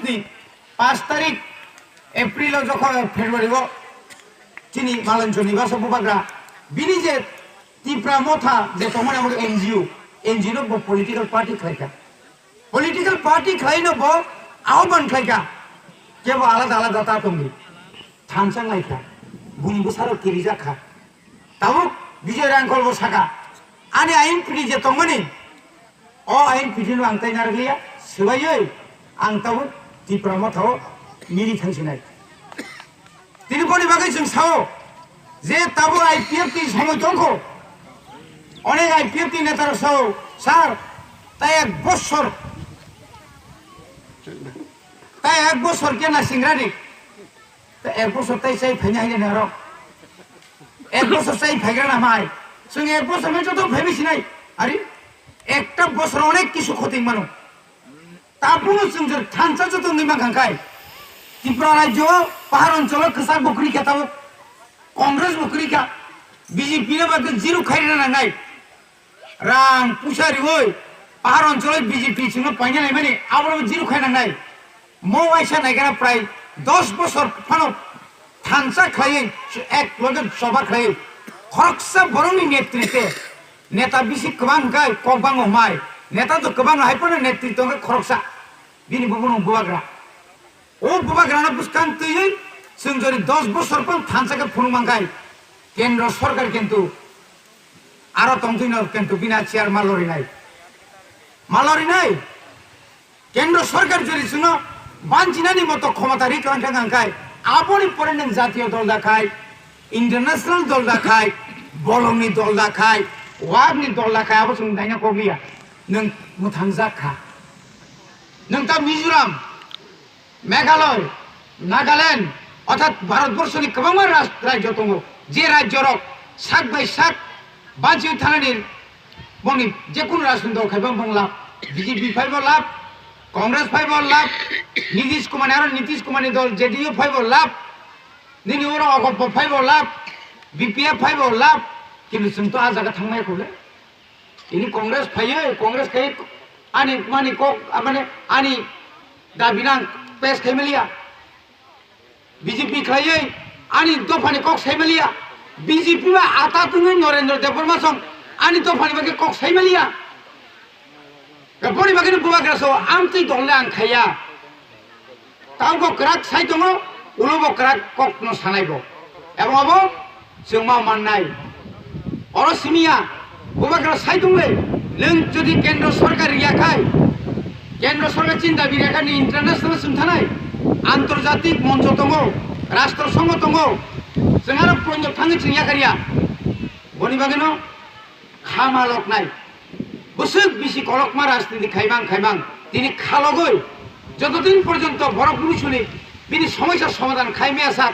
ni 5 tarik April যখন February তিনি মালঞ্চনি বা সববাগরা বিনি যে তীব্রা মথা যে তোমার আমার NGO পলিটিক্যাল পার্টি খাইকা পলিটিক্যাল পার্টি খাইনো ব আহ্বান খাইকা কেবল আলাদা আলাদা তা তুমি থানসাং লাইকা বুনিবো সারো কিরিজা খা তাও বিজয় রাঙ্কলবো সাকা আনি আইন পিডি যে তমনি ও আইন পিডিনো আংতাই নারগলিয়া সেবাই আং তাও তীব্রা মথাও মিরি থাংছিনাই তিনি বলি বাকি जों সাও যে তাবো IPF টি সময় দখো অনেক IPF টি নেতার সাও স্যার তাই এক বছর কেনা সিংরানি তা এক বছর তাই সেই ফাইনাইনে নারো এক বছর সেই ফাইগ্রা না মাই जों এক বছর মে যত ভেবিছি নাই আরে একটা বছর অনেক কিছু ক্ষতি মানো তাপুনো जों যে থানসা যত নিমা খাঙ্কাই ত্রিপুরা রাজ্য পাহাড় অঞ্চল কসাক বকরি খেতাও কংগ্রেস বকরি কা বিজেপি রে বাদ জিরো খাইরা না নাই রাং পুশারি ওই পাহাড় অঞ্চলে বিজেপি ছিল পাইনা নাই মানে আবার জিরো খাইনা নাই মো আইসা নাইগারা প্রায় 10 বছর ফানো থানসা খাইয়ে এক লগে সভা খাইয়ে খরকসা বরংনি নেতৃত্বে নেতা বিসি কবাং গাই কবাং মাই নেতা তো কবাং হাইপনে নেতৃত্ব খরকসা বিনি ববন বুয়াগ্রা ও বুয়াগ্রানা বুসকান তুই जों যদি 10 বছর পর থানসাকে ফুনুমাঙ্গাই কেন্দ্র সরকার কিন্তু আরো তমদিন কিন্তু বিনা চেয়ার মালরি নাই কেন্দ্র সরকার যদি শুনো বাঞ্চিনানি মতো ক্ষমতা রিক্রান্টা গাঙ্কাই আপনি পরে নং জাতীয় দল দেখাই ইন্টারন্যাশনাল দল দেখাই বলংনি দল দেখাই ওয়াগনি দল দেখাই আবার जों দাইনা কবিয়া নং মুথাং জাখা নং তা মিজোরাম মেঘালয় নাগাল্যান্ড অর্থাৎ ভারতবর্ষের কবাং রাজ্য দङ যে রাজ্যর সাক বাই সাক বাঞ্চি থানানির বনি যে কোন রাজনৈতিক দল খাইবাং লাভ বিজেপি ফাইব লাভ কংগ্রেস ফাইব লাভ নীতিশ কুমার দল জেডিইউ ফাইব লাভ নিনি ওরা অগপ ফাইব লাভ বিপিএফ ফাইব লাভ কিন্তু जों তো আজাগা থাংনাय কলে ইনি কংগ্রেস ফাইয়ে কংগ্রেস খাই আনি মানি কক মানে আনি দাবিনাং পেস খাইমেলিয়া বিজেপি খাইয়ে আনি দফানি কক সাইমেলিয়া বিজেপি বা আতা তুমি নরেন্দ্র দেব বর্মাসং আনি দফানি বাকি কক সাইমেলিয়া বড়ি বাকি বুয়াগ্রাসো আমতি দলে আং খাইয়া তাও ক্রাক সাই দङ উলবো ক্রাক কক ন সানাইবো এবং আবো जों मा माननाय অরসিমিয়া বুয়াগ্রা সাই দङলে नों যদি কেন্দ্র সরকার ইয়াখাই কেন্দ্র সরকার চিন্তা বিরাখানি ইন্টারন্যাশনাল সুন্থানাय আন্তর্জাতিক মঞ্চ দङ রাষ্ট্রসংঘ দङ जों आरो प्रन्जब थाङै जों याखारिया बनि बागैनो खामालक नाय বসুক বিসি কলকমা রাজনীতি খাইবাং তিনি খালগই যতদিন পর্যন্ত বরফগুলি শুনি তিনি সমস্যার সমাধান খাইমে আসা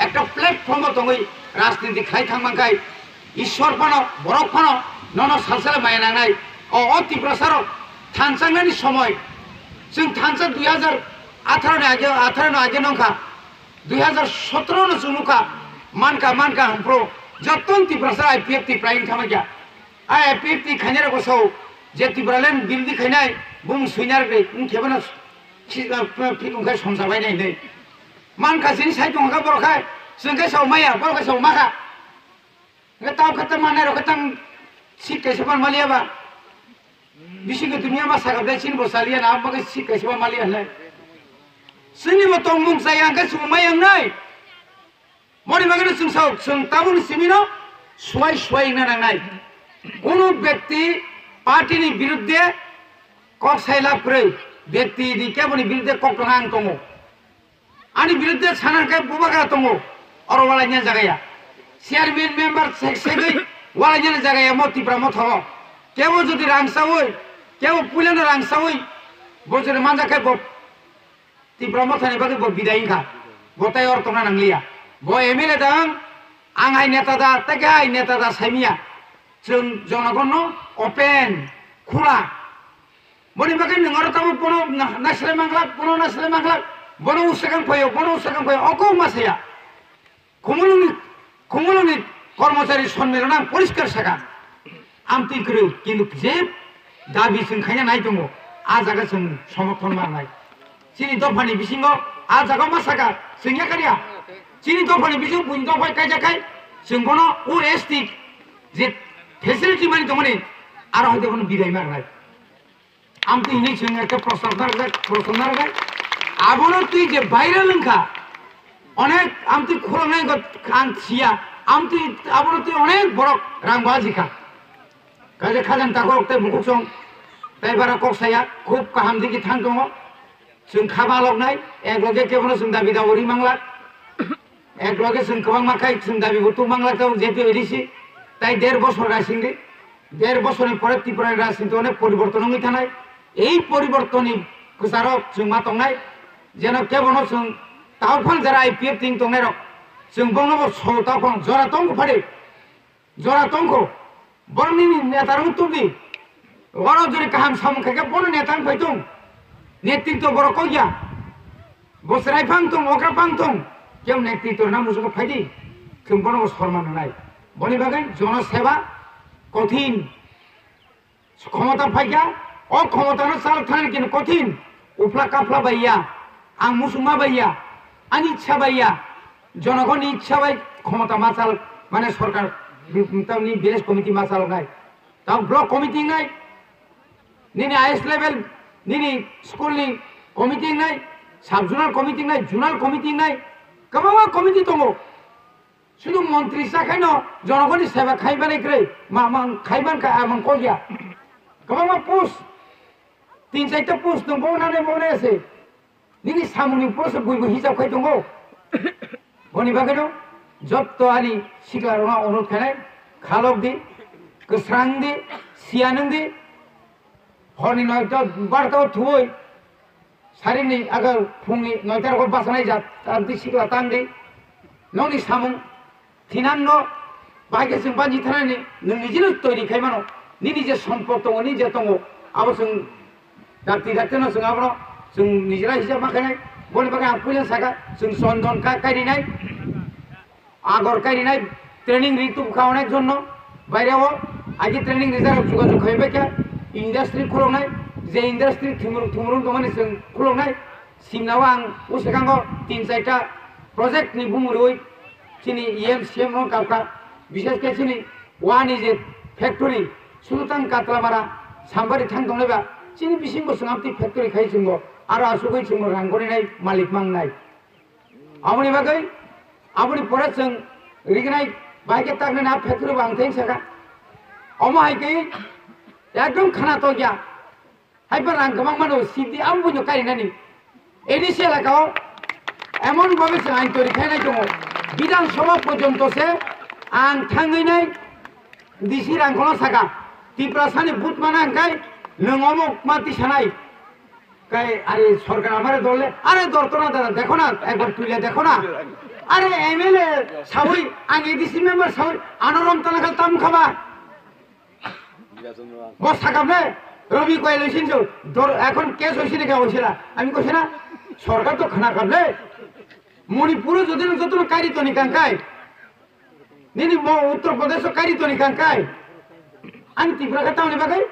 একটা প্ল্যাটফর্ম দङই রাজনীতি খাই থাংমাংখাই ঈশ্বর ফানো বরফ ফানো নন সালসালে মায়नांनाय অতি প্রসার থানসাংনানি সময় जों থানসা 2018 আগে নংখা 2017 नो जुनुका मानका हमप्रो जतन तिब्रासा IPF ती प्राइम थामाया IPF ती खानेर गसौ जे तिब्रालेन बिलदि खाइनाय बुं सुइनार बे उन थेबना फिकुंखाय समजाबाय नै मानका सिनि साइ दंगा बरखाय जोंखाय साव माया बरखाय साव माखा ताव खत माने रखतां सिट कैसेबान मालियाबा बिसिगो दुनिया मा सागाबदे सिन बसालिया ना बगे सिट कैसेबा मालिया हले जोंनि मत मुं जाया आंखौ सुमाय आंनाय मरि बागैनो जों साव जों ताबुन सिमिनो सुवाय नांनाय কোনো ব্যক্তি পার্টিनि বিরুদ্ধে কক সাইলাপ্রে ব্যক্তিनि কেবনি বিরুদ্ধে কক দङ आं दङ आंनि বিরুদ্ধে सानांखाय बुबाग्रा दङ अर वालायनि जागाया চেয়ারম্যান মেম্বার সেক্রেটারি वालायनि जागाया मतिफ्रा मथाव केबो যদি রাংসাवै केबो पुलेनो रांसावै बजरे मानजाखाय तिब्रा मथानि बागै बिदायिंखा गताय अर्थना नांलिया ब एमएलए दं आंहाय नेता दा तागाय नेता दा साइमिया जों जनगण ओपेन खुला बनि बागै नोंगर ताबो बनो नासले मांगला बनो उसेगां फयो अको मासेया खुमुलुनि कर्मचारी सम्मेलना परिष्कार सागा आमति ग्रु किन्तु जे दाबि जों खायना नाय दङ आ जागा जों समर्थन मारनाय chini dofani bisingo a jaga masaka singya kariya chini dofani bising buin dofai kai jakai singkono OST je facility mani tomani aro hoyto kono bidai marnai amti ini sing একটা প্রশ্ন রাখবে আবনো তুই যে বাইরে লঙ্কা অনেক আমতি খোলো নাই কান ছিয়া আমতি আবনো তুই অনেক বড় রাংবাজি খা কাজে খাজান তাকো তে মুকুসং তাই বারা ককসায়া খুব কাহাম দিকে থাং দङ जों खाबा लग्नाय एक लगे केवनो जों दाबि दावरि मांला एक लगे जों गोबां माखाय जों दाबि गथ मांलाखौ जेतु एदिसि তাই 1.5 বছর রাজনীতি 1.5 বছরের পরে ত্রিপুরার রাজনীতি অনেক পরিবর্তন হয়ে থানায় এই পরিবর্তনই গোসারক जों मा दंनाय যেন কেবনো जों তাওফান যারা আইপিএফ তিং দंनाय রক जों বংনব সতাফান জরা তঙ্গ ফাড়ে জরা তঙ্গ বরনিনি নেতারং তুবি ওরা যদি কাহাম সামখাকে বড় নেতাং ফাইতং नेतृत्व बरो कया बसराय फांतों अग्रा फांतों केम नेतृत्व नाम मुसुको फाइदि जों बनो सम्मान होनाय बनि बागै जनसेवा कठिन क्षमता फाइया अ क्षमतानो साल थाने किन कठिन उफ्ला काफ्ला बाइया आं मुसुमा बाइया आंनि इच्छा बाइया जनगणनि इच्छा बाइ क्षमता मासाल माने सरकार तावनि विलेज कमिटि मासाल नाय ताव ब्लक कमिटि नाय निनि आइएस लेभेल निनी स्कुलनि कमिटि नाय साब जुनाल कमिटि नाय जुनाल कमिटि नाय गोबां कमिटि दङ शुधु मन्त्रि साखायनो जनगणनि सेवा खाइबानायग्रै मा खाइबान का आमन कया गोबां पोस्ट 3-4टा पोस्ट दङ बनानै बनायसे निनि सामुनि पोस्ट बयबो हिसाब खाइ दङ बनि बागैनो जत्तो आनि सिगलारना अनुरोध खानाय खालबदि गोस्रांदि सियानंदि हरनि 9टा 12टा थुय सारिनि आगोल फुंनि 9टार को बासनाय जा तांदि सिगला तांदि नोंनि सामुं थिनांनो बागे जों बानजि थानायनि नोंनि जिनो तैरि खायमानो निनि जे सम्पद दङ नि जे दङ आबो जों दाक्तिनो जों आबो जों निजरा हिसाब माखानाय बनि बागै आं फुले सागा जों चन्दन कायरिनाय आगर कायरिनाय ट्रेनिं ऋतु खावनाय जন্য বাইরেও আগে ট্রেনিং রিজার্ভ যোগাযোগ হইবে কে इंडस्ट्री खुलनाय जे इंडस्ट्री थुमरुं दंमाने जों खुलनाय सिमनाव आं उसेगांगो 3-4टा प्रोजेक्ट नि बुंरुय चिनि EMCM नो काका विशेष के चिनि वानि जे फैक्टरी सुलतान कातलामारा सामबारि थां दंनायबा चिनि बिसिंगो संगामति फैक्टरी खाइ जोंगो आरो आसुगै जोंगो रांगरिनाय मालिक मांनाय आमनि बागै आमनि परे जों रिगनाय बाइके तागने ना फैक्टरी बांथें सागा अमाहायकै एकदम खाना तो गया हाइपर रां गोबां मानो सिदि आं बुझो कारिनानि एडिसि एलाकाव एमन भाबे जों आइन तैरि खायनाय दङ बिधान सभा पर्यन्तसे आं थाङैनाय डिसि रांखौनो सागा त्रिपुरा सानि बुथ मानांखाय नोंअमो माति सानाय काय आरे सरकार आमारे दले आरे दरतना दादा देखो ना एकबार तुले देखो ना आरे एमएलए सावै आं एडिसि मेम्बार सावै आनरम तानाखाल ताम खाबा बस थाकाबने रवि कय लइसिनसो এখন কেস হইছে নাকি হইছিলা আমি কইছি না সরকার তো খানা খাবলে মণিপুর যদি যত কারিত নিকাঙ্কাই নিনি উত্তর প্রদেশ কারিত নিকাঙ্কাই আমি ত্রিপুরা খাতাও নি বাগাই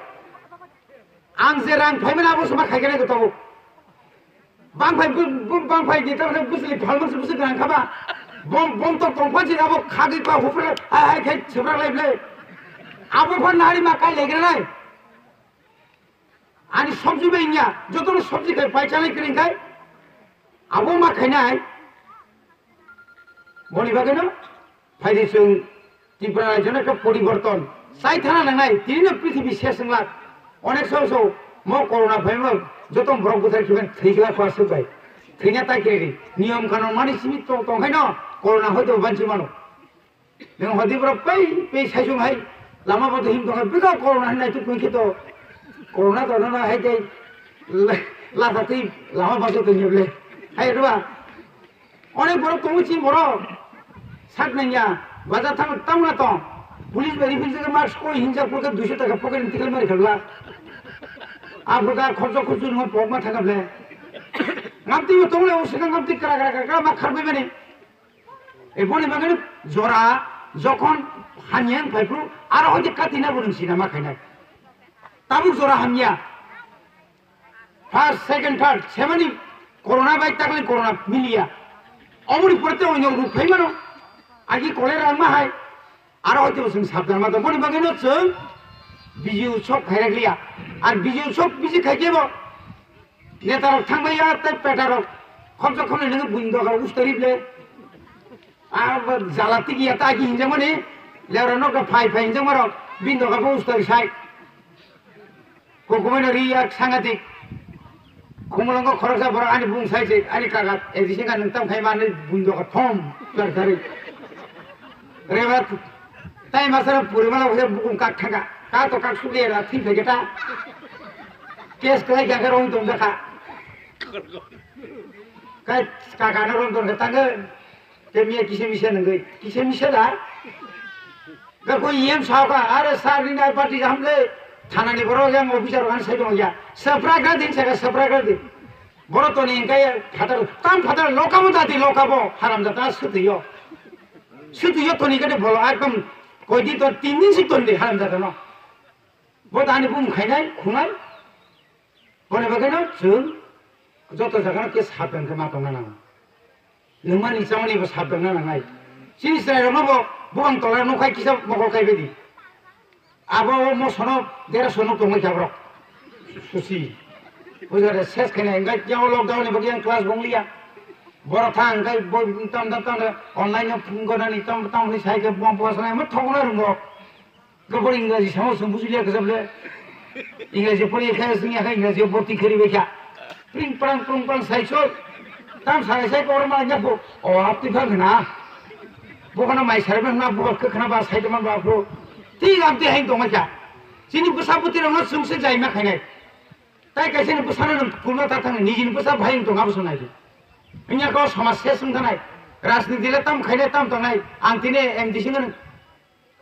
आं जे रां फाइमेन आबो समा खायगोन गथाव बांफाय दिता बुसलि फालमस बुसि रां खाबा बम तो पंपाजि आबो खागै पा हुफ्रे हाय खाय छबरा लाइबले आबो फन नारी मा काय लेग्रानाय आनि सब्जी बायनिया जतन सब्जी खाय पाइचानाय करिंखाय आबो मा खायनाय बनि बागैनो फायदि जों त्रिपुरा रायजोनि एक परिवर्तन साइ थाना नांनाय तिरिनो पृथ्वी शेष नंला अनेक सौ मो कोरोना फाइम जतन ब्रक बुथार खिबेन थैगला फासो बाय थैना ताकेरि नियम कानुन मानि सिमित तंखायनो कोरोना हयतो बानसि मानो नों हदिब्र पे साइसुं हाय लामा बद हिम दंगा बिगा कोरोना होननाय तो कुंखित कोरोना तो ना हाय दे लाथाथै लामा बासो तंगिबले हाय रुवा अनेक बड़ तंगुचि बड़ सात नैया बाजार थां तामना तो पुलिस वेरिफिकेशन मार्क्स को हिंसाफोरखौ 200 टाका पकेट टिकेल मारि खाबला आफोरखौ खर्च खर्च नङा पकमा थाखाबले गामति तंगले उसिगां गामति करा मा खारबाय माने एबनि बागै जरा যখন হানিয়ান ফাইফ্রু আর হইতে কাটিনা বলছি না মাখাইনা তাবু জরা হানিয়া ফার্স্ট সেকেন্ড থার্ড সেভেনি করোনা বাইক থাকলে করোনা মিলিয়া অমনি পড়তে অন্য রূপ খাই মানো আগে কলেরা মাহাই আর হয়তো সাবধান মাতো বলি বাকি নচ্ছং বিজি উৎসব খাই রাখলিয়া আর বিজি উৎসব বিজি খাইকেব নেতার থাকবাইয়া তাই পেটার খরচা খনে নोङो बुंद का उस्तरिबले আর জালাতি গিয়া তা কি হিনজা মানে লেরা নক ফাই ফাই হিনজা মারক বিন্দ का उस्तरि সাই কোকোমেন রিয়া সাংঘাতিক খমলঙ্গ খরচা বড় আনি বুং সাইছে আনি কাকা এদিসিঙ্গা নोंताम খাই মানে বুंद का थम सरकारी रेबात তাই মাসের পরিমাণ হয়ে বুকুম কাক থাকা কা তো কাক সুলিয়ে রাখি ফেগেটা কেস কই গাগে রং দম দেখা কাই কাকা না রং দম তাঙ্গে তেমিয়া কিসে মিশে নঙ্গই কিসে মিশে দা गा कोई एम सावका अरे सार दिन पार्टी हमले थाना नि बरो जों अफिसार गान साइड गया सफ्रागा दिन सगा सफ्रागा दिन बरो तो नि इंकाय फादर ताम फादर लोकामो दाति लोकाबो हाराम जाता सुतियो तो नि गटे बोलो एकदम कोई दी तो 3 दिन सितन दे हाराम जाता न बो दानि बुम खाइनाय खुनाय बने बगेनो जों जतो जागाना के साबदान के मातंगा ना नोंमानि चामनि बो साबदान ना नाय सिनिस्राय रमबो बुआं तला नखाय किसा मगल खाइबेदि आबो मो सनो देरा सनो तो मैं जाब्रो सुसी ओजारे सेस खाइनाय इंगाय जाव लकडाउन नि बगि आं क्लास बंगलिया बरा थां इंगाय बो तम अनलाइन फुंगनानि तम नि साइके बम बसनाय म थगना रंगो गबर इंग्राजी सामो सम बुजिलिया गजबले इंग्राजी परि खाय सिंया खाय इंग्राजी बर्ती खरि बेखा प्रिं प्रां साइसो तम साइसाय कोर मा जाबो ओ आपति भागना बुखाना माइ सारबे ना बुख खना बा साइदमान बाफ्रो ठीक आपते हैं तो मचा सिनि बसापुति रंग सुंसे जाइमा खाइनाय ताइ कैसे ने बसाना पुलना ता थांग निजिन बसा भाइ तो गाबो सुनाय इन्या को समस्या सुनथानाय राजनीतिले तम खाइनाय तम तंनाय आं तिने एमडीसी न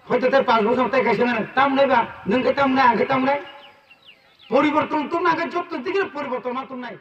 হয়তো তার 5 বছর তাই কাছে না তাম নাইবা নंगे তাম না আগে তাম নাই পরিবর্তন তো না আগে যত দিকে পরিবর্তন মাত্র নাই